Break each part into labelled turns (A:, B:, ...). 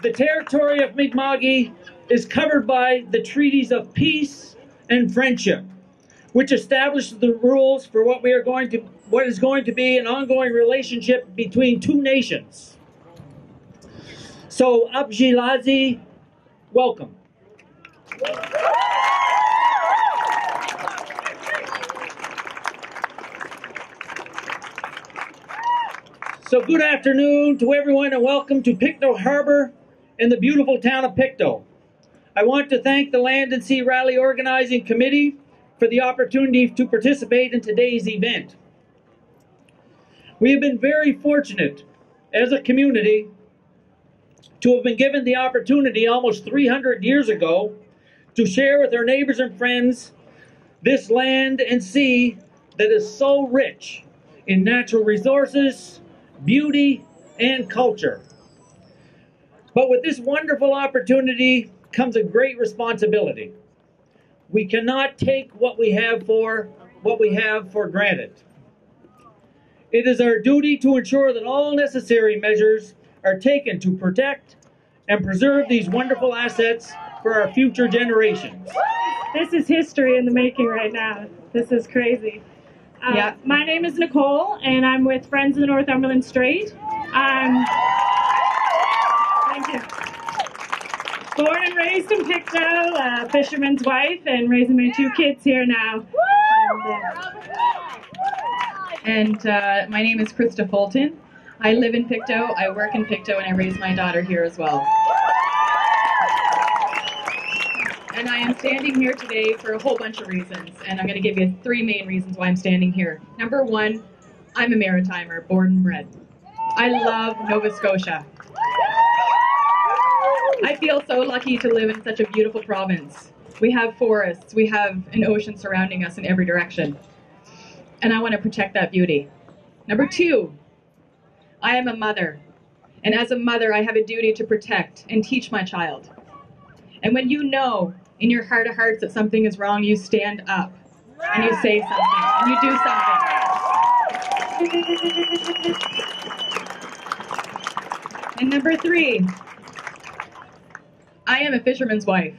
A: the territory of Mi'kma'ki is covered by the treaties of peace and friendship, which establishes the rules for what is going to be an ongoing relationship between two nations. So, Abjilazi, welcome. So good afternoon to everyone and welcome to Pictou Harbour in the beautiful town of Pictou. I want to thank the Land and Sea Rally Organizing Committee for the opportunity to participate in today's event. We have been very fortunate as a community to have been given the opportunity almost 300 years ago to share with our neighbors and friends this land and sea that is so rich in natural resources, beauty, and culture. But with this wonderful opportunity comes a great responsibility. We cannot take what we have for granted. It is our duty to ensure that all necessary measures are taken to protect and preserve these wonderful assets for our future generations.
B: This is history in the making right now. This is crazy. My name is Nicole, and I'm with Friends of the Northumberland Strait. Thank you. Born and raised in Pictou, a fisherman's wife, and raising my two kids here now.
C: My name is Krista Fulton. I live in Pictou, I work in Pictou, and I raise my daughter here as well. And I am standing here today for a whole bunch of reasons, and I'm going to give you 3 main reasons why I'm standing here. Number 1, I'm a Maritimer, born and bred. I love Nova Scotia. I feel so lucky to live in such a beautiful province. We have forests, we have an ocean surrounding us in every direction. And I want to protect that beauty. Number 2, I am a mother. And as a mother, I have a duty to protect and teach my child. And when you know in your heart of hearts that something is wrong, you stand up and you say something and you do something. And number 3, I am a fisherman's wife.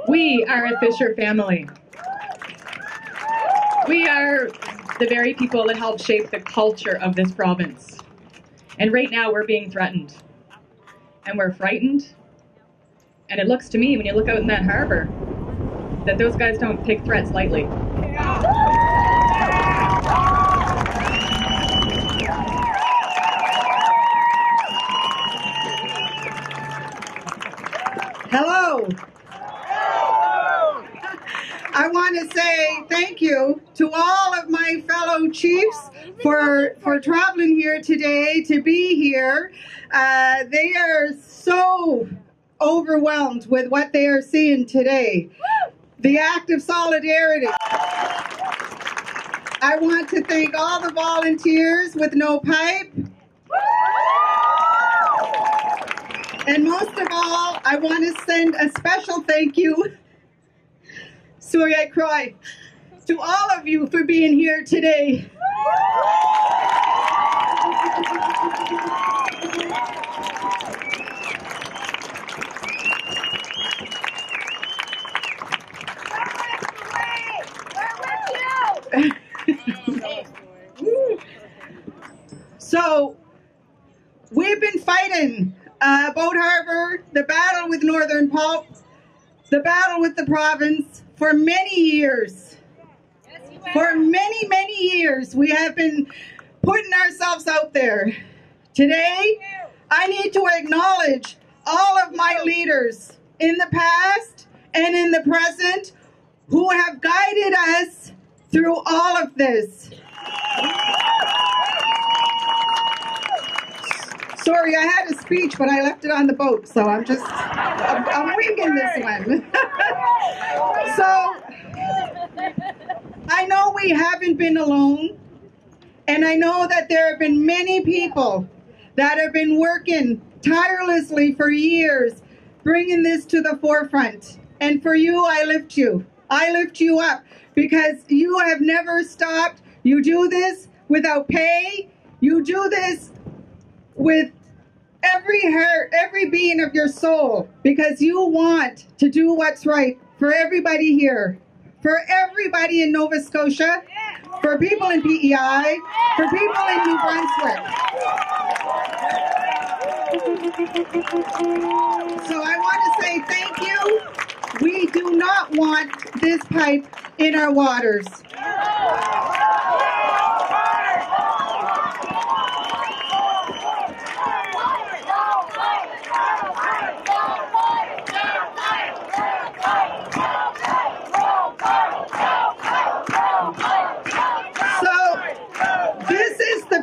C: We are a fisher family. We are the very people that help shape the culture of this province. And right now we're being threatened. And we're frightened. And it looks to me, when you look out in that harbor, that those guys don't take threats lightly.
D: Hello. I want to say thank you to all of my fellow chiefs for traveling here today to be here. They are so overwhelmed with what they are seeing today. The act of solidarity. I want to thank all the volunteers with No Pipe. And most of all, I want to send a special thank you, Surya Croy, to all of you for being here today. So, we've been fighting Boat Harbour, the battle with Northern Pulp, the battle with the province for many years. For many, many years, we have been putting ourselves out there. Today, I need to acknowledge all of my leaders in the past and in the present who have guided us through all of this. Sorry, I had a speech, but I left it on the boat, so I'm winging this one. So, I know we haven't been alone, and I know that there have been many people that have been working tirelessly for years, bringing this to the forefront. And for you, I lift you. I lift you up, because you have never stopped. You do this without pay. You do this with every heart, every being of your soul, because you want to do what's right for everybody here, for everybody in Nova Scotia, for people in PEI, for people in New Brunswick. So I want to say thank you. We do not want this pipe in our waters.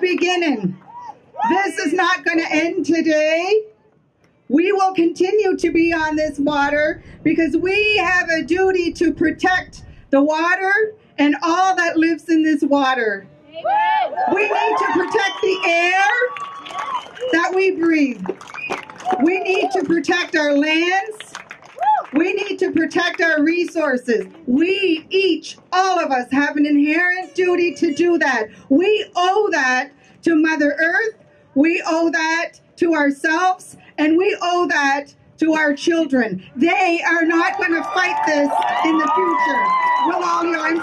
D: Beginning. This is not going to end today. We will continue to be on this water because we have a duty to protect the water and all that lives in this water. We need to protect the air that we breathe. We need to protect our lands. We need to protect our resources. We each, all of us, have an inherent duty to do that. We owe that to Mother Earth, we owe that to ourselves, and we owe that to our children. They are not going to fight this in the future. We'll all learn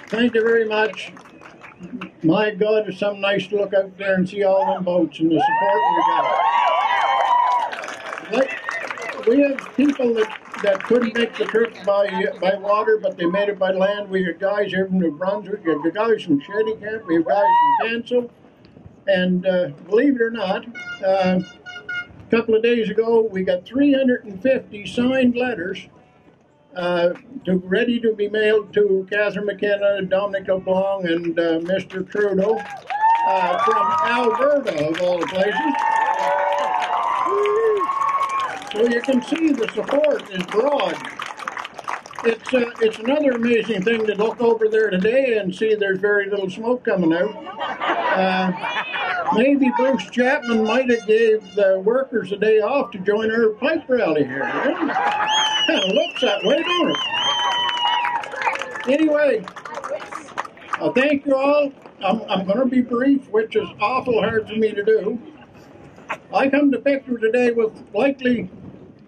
E: Thank you very much. My God, it's some nice to look out there and see all them boats and the support we got. We have people that couldn't make the trip by water, but they made it by land. We have guys here from New Brunswick, we have guys from Shetty Camp, we have guys from Cancel, and believe it or not, a couple of days ago we got 350 signed letters ready to be mailed to Catherine McKenna, Dominic LeBlanc, and Mr. Trudeau from Alberta, of all the places. So you can see the support is broad. It's another amazing thing to look over there today and see there's very little smoke coming out. Maybe Bruce Chapman might have gave the workers a day off to join our pipe rally here. Kind of looks that way, don't it? Anyway, thank you all. I'm going to be brief, which is awful hard for me to do. I come to Pictou today with likely,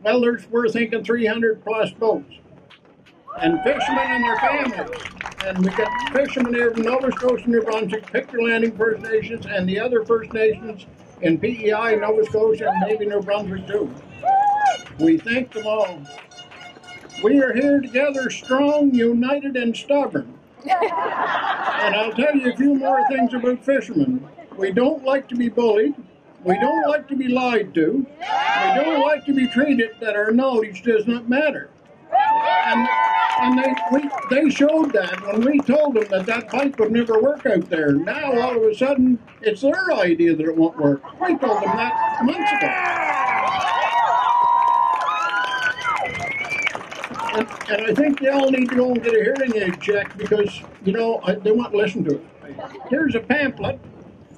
E: well, we're thinking 300 plus boats. And fishermen and their families. And we got fishermen here from Nova Scotia, New Brunswick, Pictou Landing First Nations, and the other First Nations in PEI, Nova Scotia, and maybe New Brunswick too. We thank them all. We are here together, strong, united, and stubborn. And I'll tell you a few more things about fishermen. We don't like to be bullied. We don't like to be lied to. We don't like to be treated that our knowledge does not matter. And they showed that when we told them that pipe would never work out there. Now, all of a sudden, it's their idea that it won't work. We told them that months ago. And I think they all need to go and get a hearing aid check because, you know, they won't listen to it. Here's a pamphlet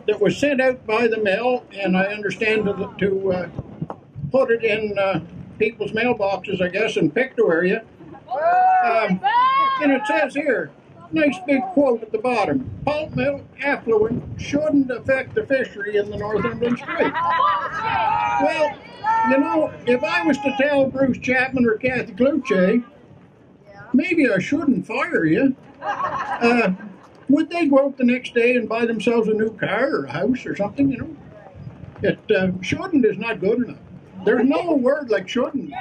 E: that was sent out by the mail, and I understand to put it in people's mailboxes, I guess, in Pictou area. And it says here, nice big quote at the bottom, pulp mill effluent shouldn't affect the fishery in the Northumberland Strait. Well, you know, if I was to tell Bruce Chapman or Kathy Kluche, maybe I shouldn't fire you, would they go out the next day and buy themselves a new car or a house or something, you know? It shouldn't is not good enough. There's no word like shouldn't.